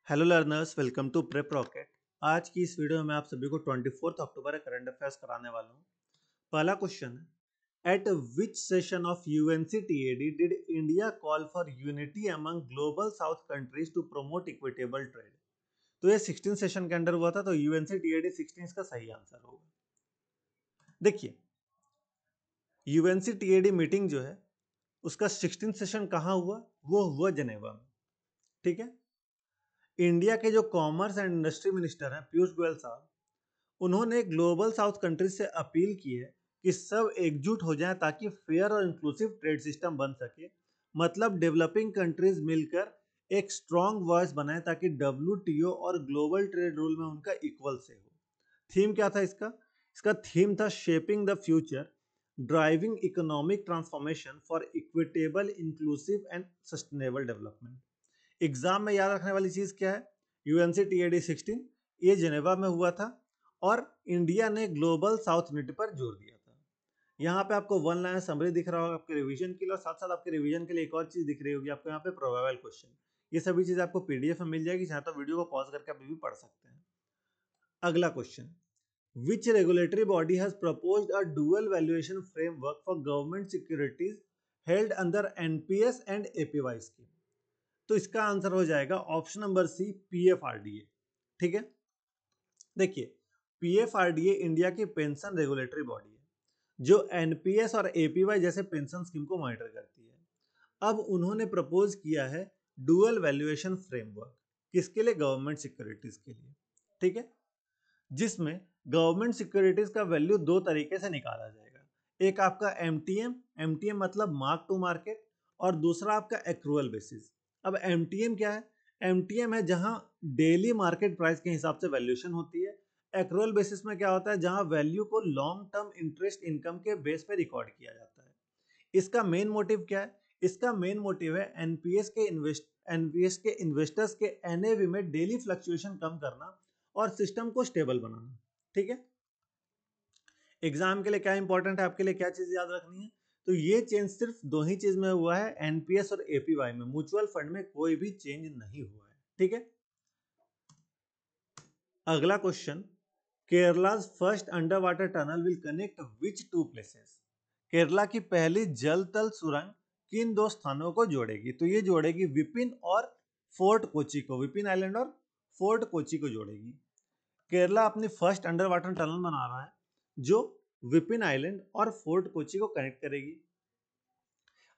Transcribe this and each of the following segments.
Hello learners, welcome to Prep Rocket. आज की इस वीडियो में आप सभी को 24 अक्टूबर करंट अफेयर्स कराने वाला हूँ। पहला क्वेश्चन है, at which session of UNCTAD did India call for unity among global south countries to promote equitable trade. तो ये 16 सेशन के अंडर हुआ था, तो यूएनसीटीएडी 16 इसका सही आंसर होगा। देखिए, यूएनसीटीएडी मीटिंग जो है उसका 16 सेशन कहाँ हुआ, वो हुआ जेनेवा में। ठीक है। इंडिया के जो कॉमर्स एंड इंडस्ट्री मिनिस्टर हैं पीयूष गोयल साहब, उन्होंने ग्लोबल साउथ कंट्रीज से अपील की है कि सब एकजुट हो जाएं ताकि फेयर और इंक्लूसिव ट्रेड सिस्टम बन सके। मतलब डेवलपिंग कंट्रीज मिलकर एक स्ट्रॉन्ग वॉइस बनाएं ताकि डब्ल्यूटीओ और ग्लोबल ट्रेड रूल में उनका इक्वल से हो। थीम क्या था इसका? इसका थीम था shaping the future, driving economic transformation for equitable, inclusive and sustainable development. Exam में याद रखने वाली चीज क्या है? यूएनसीटीएडी 16 ये जेनेवा में हुआ था और इंडिया ने ग्लोबल साउथ यूनिटी पर जोर दिया था। यहाँ पे आपको वन लाइन समरी दिख रहा होगा आपके रिवीजन के लिए, और साथ साथ आपके रिवीजन के लिए एक और चीज दिख रही होगी आपको यहाँ पे, प्रोबेबल क्वेश्चन। ये सभी चीज आपको पीडीएफ में मिल जाएगी, चाहे तो वीडियो को पॉज करके आप भी पढ़ सकते हैं। अगला question, which regulatory body has proposed a dual valuation framework for government securities held under NPS and APY scheme. तो इसका आंसर हो जाएगा ऑप्शन नंबर सी, पीएफआरडीए। ठीक है। देखिए, पीएफआरडीए इंडिया की पेंशन रेगुलेटरी बॉडी है जो एनपीएस और एपीवाई जैसे पेंशन स्कीम को मॉनिटर करती है। अब उन्होंने प्रपोज किया है डुअल वैल्यूएशन फ्रेमवर्क, किसके लिए? गवर्नमेंट सिक्योरिटीज के लिए। ठीक है। जिसमें गवर्नमेंट सिक्योरिटीज का वैल्यू दो तरीके से निकाला जाएगा। एक आपका एमटीएम, एमटीएम मतलब मार्क टू मार्केट, और दूसरा आपका एक्रूअल बेसिस। अब एमटीएम क्या है? एमटीएम है जहां डेली मार्केट प्राइस के हिसाब से वैल्यूएशन होती है। एक्रूअल बेसिस में क्या होता है? जहां वैल्यू को लॉन्ग टर्म इंटरेस्ट इनकम के बेस पे रिकॉर्ड किया जाता है। इसका मेन मोटिव क्या है? इसका मेन मोटिव है एनपीएस के इन्वेस्टर्स के एनएवी में डेली फ्लक्चुएशन कम करना और सिस्टम को स्टेबल बनाना। ठीक है। एग्जाम के लिए क्या इंपॉर्टेंट है आपके लिए, क्या चीज याद रखनी है? तो ये चेंज सिर्फ दो ही चीज में हुआ है, एनपीएस और एपीवाई में। म्यूचुअल फंड में कोई भी चेंज नहीं हुआ है। ठीक है। अगला question, Kerala's first under water tunnel will connect which two places. Kerala की पहली जल तल सुरंग किन दो स्थानों को जोड़ेगी? तो ये जोड़ेगी विपिन और फोर्ट कोची को। विपिन आइलैंड और फोर्ट कोची को जोड़ेगी। केरला अपनी फर्स्ट अंडर वाटर टनल बना रहा है जो विपिन आइलैंड और फोर्ट कोची को कनेक्ट करेगी।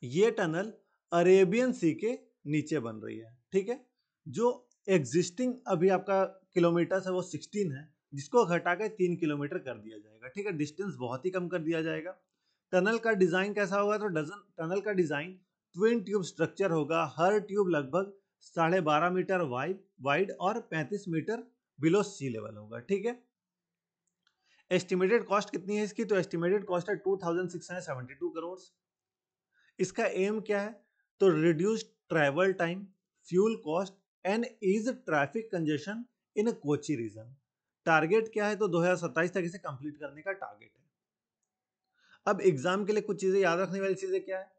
ये टनल अरेबियन सी के नीचे बन रही है। ठीक है। जो एग्जिस्टिंग अभी आपका किलोमीटर है वो 16 है, जिसको घटा के 3 किलोमीटर कर दिया जाएगा। ठीक है। डिस्टेंस बहुत ही कम कर दिया जाएगा। टनल का डिजाइन कैसा होगा? तो टनल का डिजाइन ट्विन ट्यूब स्ट्रक्चर होगा। हर ट्यूब लगभग 12.5 मीटर वाइड और 35 मीटर बिलो सी लेवल होगा। ठीक है। एस्टिमेटेड कॉस्ट कितनी है इसकी? तो एस्टिमेटेड कॉस्ट है 2672 करोड़। इसका एम क्या है? तो reduce travel time, fuel cost and ease traffic congestion in Kochi region. Target क्या है? तो 2027 तक इसे कंप्लीट करने का टारगेट है। अब एग्जाम के लिए कुछ चीजें याद रखने वाली चीजें क्या है?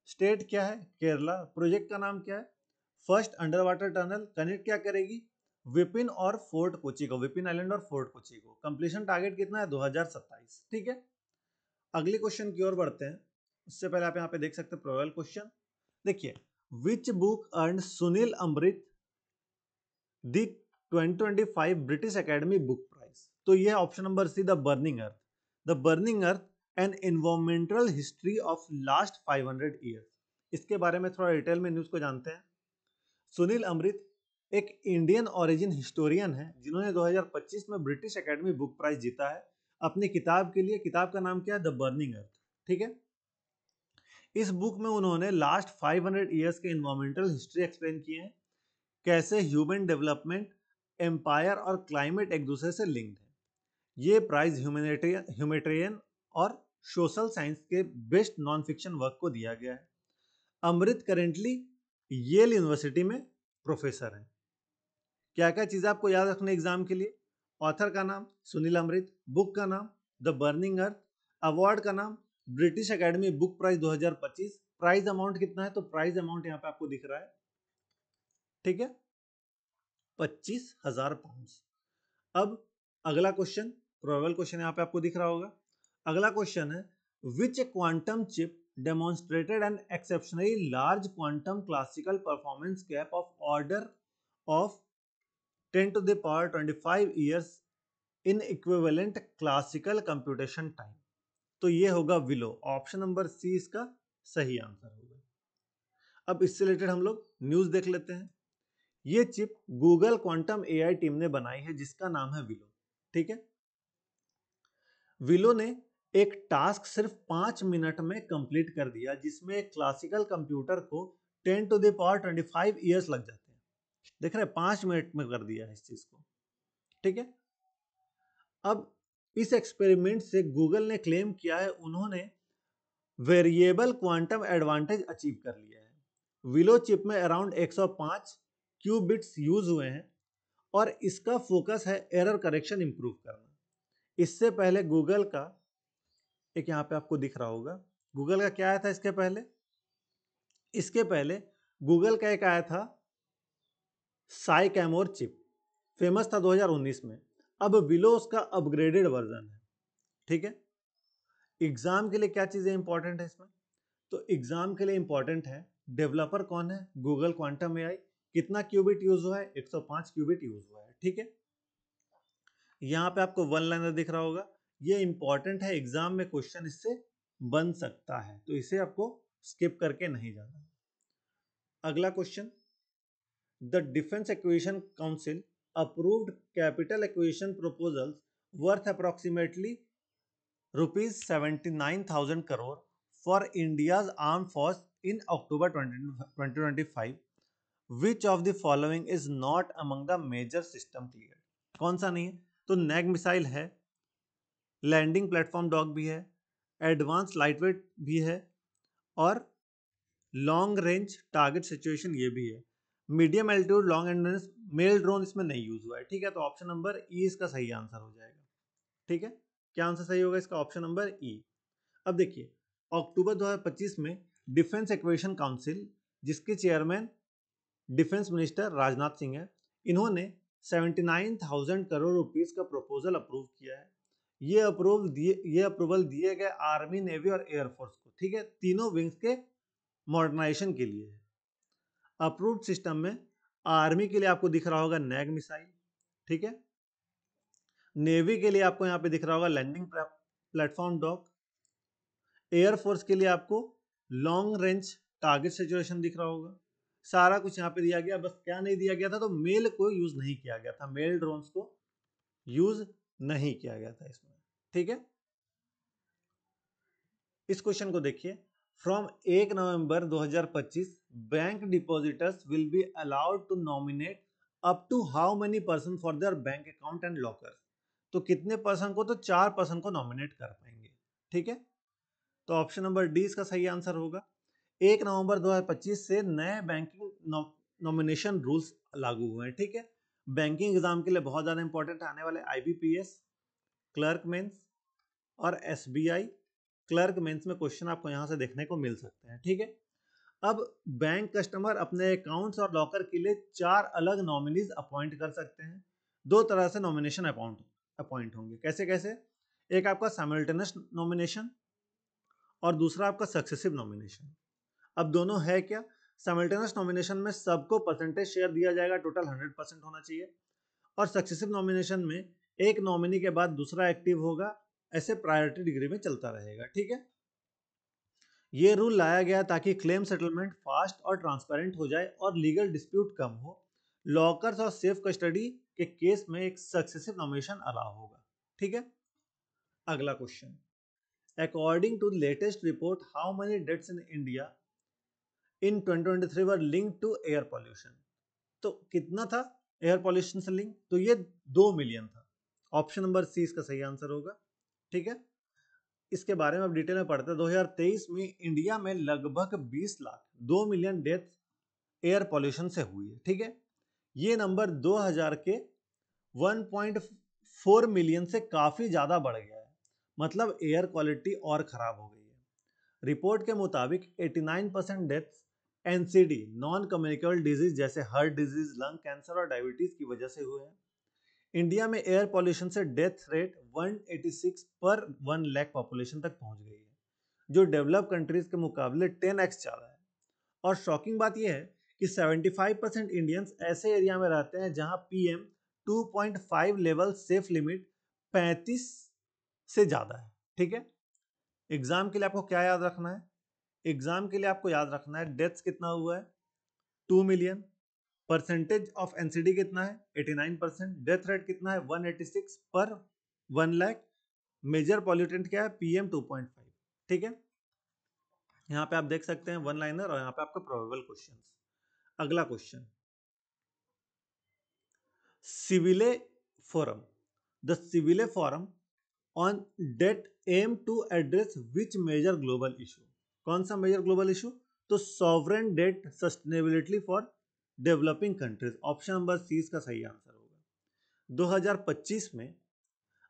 स्टेट क्या है? केरला। प्रोजेक्ट का नाम क्या है? First under water tunnel. Connect क्या करेगी? विपिन और फोर्ट कोची को, विपिन आइलैंड और फोर्ट कोची को। कंप्लीशन टारगेट कितना है? 2027। ठीक है। अगले क्वेश्चन की ओर बढ़ते हैं। उससे पहले आप यहाँ पे देख सकते हैं प्रोबेबल क्वेश्चन। देखिए, which book earn Sunil Amrith the 2025 British Academy book prize. तो ये option number C, the Burning Earth. The Burning Earth an environmental history of last 500 years. इसके बारे में थोड़ा डिटेल में न्यूज को जानते हैं। सुनील अमृत एक इंडियन ओरिजिन हिस्टोरियन है जिन्होंने 2025 में ब्रिटिश एकेडमी बुक प्राइज जीता है अपनी किताब के लिए। किताब का नाम क्या है? द बर्निंग अर्थ। ठीक है। इस बुक में उन्होंने लास्ट 500 ईयर्स के एनवायरमेंटल हिस्ट्री एक्सप्लेन किए हैं, कैसे ह्यूमन डेवलपमेंट, एम्पायर और क्लाइमेट एक दूसरे से लिंक्ड है। ये प्राइज ह्यूमैनिटेरियन और सोशल साइंस के बेस्ट नॉन फिक्शन वर्क को दिया गया है। अमृत करेंटली येल यूनिवर्सिटी में प्रोफेसर हैं। क्या क्या चीजें आपको याद रखना एग्जाम के लिए? ऑथर का नाम सुनील अमृत, बुक का नाम द बर्निंग अर्थ, अवार्ड का नाम British Academy book prize 2025। Prize amount कितना है? तो प्राइज अमाउंट यहाँ पे आपको दिख रहा है। ठीक है। 25,000 पाउंड्स। अब अगला क्वेश्चन, प्रोबेबल क्वेश्चन यहाँ पे आपको दिख रहा होगा। अगला क्वेश्चन है which quantum chip demonstrated an exceptionally large quantum classical performance gap of order of 10 to the power 25 years in equivalent classical computation time। तो ये होगा विलो, ऑप्शन नंबर सी इसका सही आंसर होगा। अब इससे रिलेटेड हम लोग न्यूज देख लेते हैं। ये chip Google quantum AI team ने बनाई है जिसका नाम है विलो। ठीक है, विलो ने एक टास्क सिर्फ 5 मिनट में कंप्लीट कर दिया जिसमें एक क्लासिकल कंप्यूटर को 10 टू द पावर 25 ईयर्स लग जाते हैं। देख रहे हैं, 5 मिनट में कर दिया है इस चीज को। ठीक है, अब इस एक्सपेरिमेंट से गूगल ने क्लेम किया है उन्होंने वेरिएबल क्वांटम एडवांटेज अचीव कर लिया है। विलो चिप में अराउंड 105 क्यूबिट्स यूज हुए हैं और इसका फोकस है एरर करेक्शन इंप्रूव करना। इससे पहले गूगल का एक यहाँ पे आपको दिख रहा होगा, गूगल का क्या आया था इसके पहले, इसके पहले गूगल का एक आया था साइकैमोर चिप, फेमस था 2019 में। अब विलो उसका अपग्रेडेड वर्जन है। ठीक है, एग्जाम के लिए क्या चीजें इंपॉर्टेंट है इसमें, तो एग्जाम के लिए इंपॉर्टेंट है डेवलपर कौन है, गूगल क्वांटम एआई, कितना क्यूबिट यूज हुआ है, 105 क्यूबिट यूज हुआ है। ठीक है, यहाँ पे आपको वन लाइनर दिख रहा होगा, ये इंपॉर्टेंट है, एग्जाम में क्वेश्चन इससे बन सकता है, तो इसे आपको स्किप करके नहीं जाना। अगला question, the defence acquisition council approved capital acquisition proposals worth approximately ₹79,000 crore for India's arm force in October 2025। Which of the following is not among the major system clear. कौन सा नहीं है, तो नैग मिसाइल है, लैंडिंग प्लेटफॉर्म डॉग भी है, advance lightweight भी है और लॉन्ग रेंज टारगेट सिचुएशन ये भी है। Medium altitude long endurance male drone इसमें नहीं यूज हुआ है। ठीक है, तो ऑप्शन नंबर ई इसका सही आंसर हो जाएगा। ठीक है, क्या आंसर सही होगा इसका, ऑप्शन नंबर ई। अब देखिए, अक्टूबर 2025 में डिफेंस एक्विजिशन काउंसिल, जिसके chairman defence minister Rajnath Singh है, इन्होंने 79,000 करोड़ रुपीस का प्रपोजल अप्रूव किया है। ये अप्रूवल दिए गए आर्मी, नेवी और एयरफोर्स को। ठीक है, तीनों विंग्स के मॉडर्नाइजेशन के लिए है। अप्रूव्ड सिस्टम में आर्मी के लिए आपको दिख रहा होगा नैग मिसाइल। ठीक है, नेवी के लिए आपको यहाँ पे दिख रहा होगा लैंडिंग प्लेटफॉर्म डॉग, एयरफोर्स के लिए आपको लॉन्ग रेंज टारगेट सिचुएशन दिख रहा होगा। सारा कुछ यहाँ पे दिया गया, बस क्या नहीं दिया गया था, तो मेल को यूज नहीं किया गया था, मेल ड्रोन्स को यूज नहीं किया गया था इसमें। ठीक है, इस क्वेश्चन को देखिए, from 1 November 2025 bank depositors will be allowed to nominate up to how many person for their bank account and locker. तो कितने पर्सन को, तो 4 पर्सन को नॉमिनेट कर पाएंगे। ठीक है, तो ऑप्शन नंबर डी इसका सही आंसर होगा। 1 नवंबर 2025 से नए बैंकिंग नॉमिनेशन रूल्स लागू हुए हैं। ठीक है, बैंकिंग एग्जाम के लिए बहुत ज्यादा इंपॉर्टेंट आने वाले आईबीपीएस, क्लर्क मेंस और एसबीआई क्लर्क मेंस में क्वेश्चन आपको यहां से देखने को मिल सकते हैं। ठीक है, अब बैंक कस्टमर अपने अकाउंट्स और लॉकर के लिए 4 अलग नॉमिनीज अपॉइंट कर सकते हैं। 2 तरह से नॉमिनेशन अपॉइंट होंगे, कैसे कैसे, एक आपका साइमल्टेनियस नॉमिनेशन और दूसरा आपका सक्सेसिव नॉमिनेशन। अब दोनों है क्या, साइमल्टेनियस नॉमिनेशन में सबको परसेंटेज शेयर दिया जाएगा, टोटल 100% होना चाहिए, और सक्सेसिव नॉमिनेशन में एक नॉमिनी के बाद दूसरा एक्टिव होगा, ऐसे प्रायोरिटी डिग्री में चलता रहेगा। ठीक है, ये रूल लाया गया ताकि क्लेम सेटलमेंट फास्ट और ट्रांसपेरेंट हो जाए और लीगल डिस्प्यूट कम हो। लॉकर्स और सेफ कस्टडी के केस में एक सक्सेसिव नॉमिनेशन अलाउ होगा। ठीक है, अगला question, according to latest report how many deaths in India in 2023 were linked to air pollution. तो कितना था एयर पॉल्यूशन से लिंक, तो ये 2 मिलियन था। ऑप्शन नंबर सी इसका सही आंसर होगा। ठीक है, इसके बारे में अब डिटेल में पढ़ते हैं। 2023 में इंडिया में लगभग 20 lakh 2 million death air pollution से हुई है। ठीक है, ये नंबर 2000 के 1.4 मिलियन से काफी ज्यादा बढ़ गया है, मतलब एयर क्वालिटी और खराब हो गई है। रिपोर्ट के मुताबिक 89% deaths NCD non communicable disease जैसे हार्ट डिजीज, लंग कैंसर और डायबिटीज की वजह से हुए हैं। इंडिया में एयर पॉल्यूशन से डेथ रेट 186 पर 1 लाख पॉपुलेशन तक पहुंच गई है, जो डेवलप कंट्रीज के मुकाबले 10x ज्यादा है। और शॉकिंग बात यह है कि 75% इंडियंस ऐसे एरिया में रहते हैं जहां पीएम 2.5 लेवल सेफ लिमिट 35 से ज्यादा है। ठीक है, एग्जाम के लिए आपको क्या याद रखना है? एग्जाम के लिए आपको याद रखना है डेथ्स कितना हुआ है, 2 मिलियन। परसेंटेज ऑफ एनसीडी कितना है, 89%। डेथ रेट कितना है, 186 पर 1 लाख। मेजर पॉल्यूटेंट क्या है, पीएम 2.5। ठीक है, यहाँ पे आप देख सकते हैं वन लाइनर और यहाँ पे आपका प्रोबेबल क्वेश्चन। अगला question, Seville forum, the Seville forum on debt aim to address which major global issue. कौन सा मेजर ग्लोबल इशू? तो sovereign debt sustainability for developing countries. Option number C इसका सही आंसर होगा। 2025 में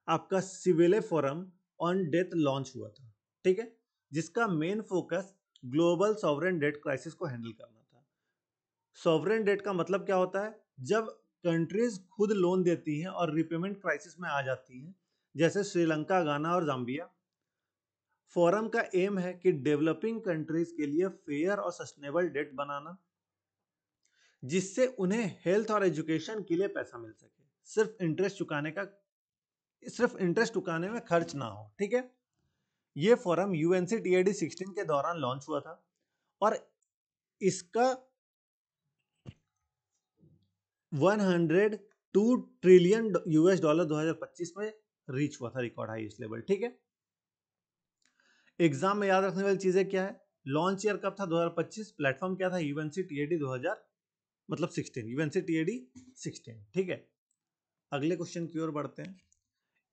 आपका Seville forum on debt launch हुआ था। ठीक है, जिसका main focus global sovereign debt crisis को हैंडल करना था। सॉवरेन डेट का मतलब क्या होता है? जब कंट्रीज खुद लोन देती हैं और रिपेमेंट क्राइसिस में आ जाती हैं, जैसे श्रीलंका, गाना और जाम्बिया। फोरम का एम है कि डेवलपिंग कंट्रीज के लिए फेयर और सस्टेनेबल डेट बनाना, जिससे उन्हें हेल्थ और एजुकेशन के लिए पैसा मिल सके, सिर्फ इंटरेस्ट चुकाने में खर्च ना हो। ठीक है, ये फोरम UNCTAD 16 के दौरान लॉन्च हुआ था और इसका 102 ट्रिलियन US डॉलर 2025 में रीच हुआ था, रिकॉर्ड हाईएस्ट लेवल। ठीक है, एग्जाम में याद रखने वाली चीजें क्या है? लॉन्च ईयर कब था? 2025। प्लेटफॉर्म क्या था? UNCTAD 2000 मतलब 16, UNCTAD 16। ठीक है, अगले क्वेश्चन की ओर बढ़ते हैं।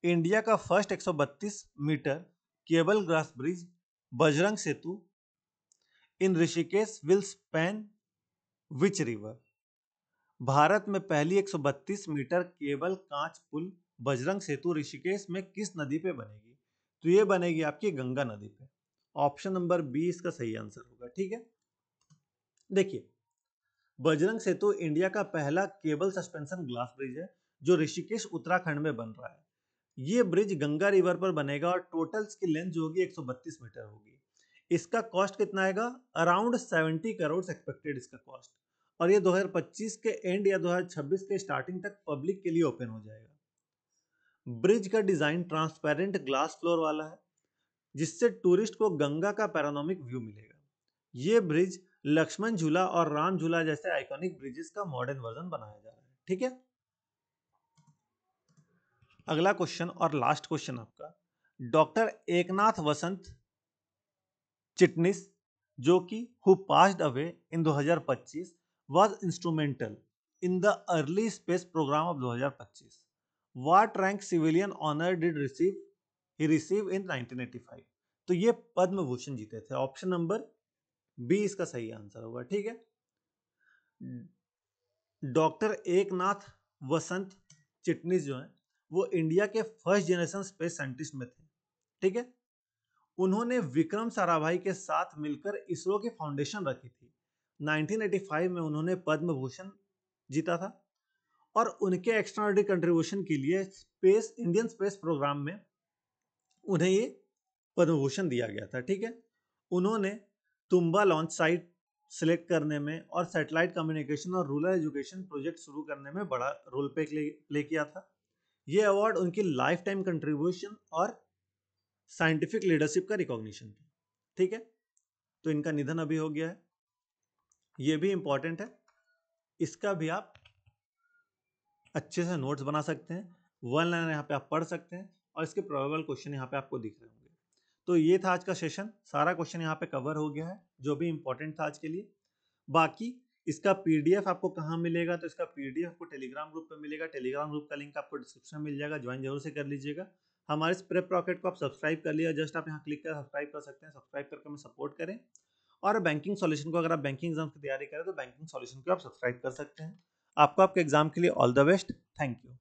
इंडिया का first 132 metre cable glass bridge Bajrang Setu in Rishikesh will span which river. Bharat में पहली 132 मीटर केबल कांच पुल बजरंग सेतु ऋषिकेश में किस नदी पे बनेगी? तो ये बनेगी आपकी गंगा नदी पे। ऑप्शन नंबर बी इसका सही आंसर होगा। ठीक है, देखिए, बजरंग सेतु इंडिया का पहला केबल सस्पेंशन ग्लास ब्रिज है जो ऋषिकेश उत्तराखंड में बन रहा है। ये ब्रिज गंगा रिवर पर बनेगा और टोटल इसकी लेंथ जो होगी 132 मीटर होगी। इसका कॉस्ट कितना आएगा? अराउंड 70 करोड़ एक्सपेक्टेड इसका कॉस्ट। और ये 2025 के एंड या 2026 के स्टार्टिंग तक पब्लिक के लिए ओपन हो जाएगा। ब्रिज का डिजाइन ट्रांसपेरेंट ग्लास फ्लोर वाला है, जिससे टूरिस्ट को गंगा का पैनोरामिक व्यू मिलेगा। ये ब्रिज लक्ष्मण झूला और राम झूला जैसे आइकॉनिक ब्रिजेस का मॉडर्न वर्जन बनाया जा रहा है। ठीक है, अगला क्वेश्चन और लास्ट क्वेश्चन आपका, डॉक्टर एकनाथ वसंत चिटनिस, जो कि who passed away in 2025, was instrumental in the early space programme of 2025। What rank civilian honour did receive he receive in 1985? तो ये पद्म भूषण जीते थे। ऑप्शन नंबर बी इसका सही आंसर होगा। ठीक है, डॉक्टर एकनाथ वसंत चिटनिस जो है वो इंडिया के फर्स्ट जनरेशन स्पेस साइंटिस्ट में थे। ठीक है, उन्होंने विक्रम साराभाई के साथ मिलकर इसरो की फाउंडेशन रखी थी। 1985 में उन्होंने पद्म भूषण जीता था और उनके एक्स्ट्राऑर्डिनरी कंट्रीब्यूशन के लिए इंडियन स्पेस प्रोग्राम में उन्हें ये पद्म भूषण दिया गया था। ठीक है, उन्होंने तुम्बा लॉन्च साइट सिलेक्ट करने में और सैटेलाइट कम्युनिकेशन और रूरल एजुकेशन प्रोजेक्ट शुरू करने में बड़ा रोल प्ले किया था। ये अवार्ड उनकी लाइफ टाइम कंट्रीब्यूशन और साइंटिफिक लीडरशिप का रिकॉग्निशन था। ठीक है, तो इनका निधन अभी हो गया है, ये भी इंपॉर्टेंट है, इसका भी आप अच्छे से नोट्स बना सकते हैं। वन लाइन यहाँ पे आप पढ़ सकते हैं और इसके प्रोबेबल क्वेश्चन यहाँ पे आपको दिख रहे होंगे। तो ये था आज का सेशन, सारा क्वेश्चन यहाँ पे कवर हो गया है जो भी इंपॉर्टेंट था आज के लिए। बाकी इसका पीडीएफ आपको कहाँ मिलेगा? तो इसका पीडीएफ आपको टेलीग्राम ग्रुप पे मिलेगा। टेलीग्राम ग्रुप का लिंक आपको डिस्क्रिप्शन में मिल जाएगा, ज्वाइन जरूर से कर लीजिएगा। हमारे इस प्रेप रॉकेट को आप सब्सक्राइब कर लिया, जस्ट आप यहाँ क्लिक कर सब्सक्राइब कर सकते हैं। सब्सक्राइब करके हमें सपोर्ट करें और बैंकिंग सॉल्यूशन को, अगर आप बैंकिंग एग्जाम की तैयारी करें तो बैंकिंग सॉल्यूशन को आप सब्सक्राइब कर सकते हैं। आपको आपके एग्जाम के लिए all the best. Thank you.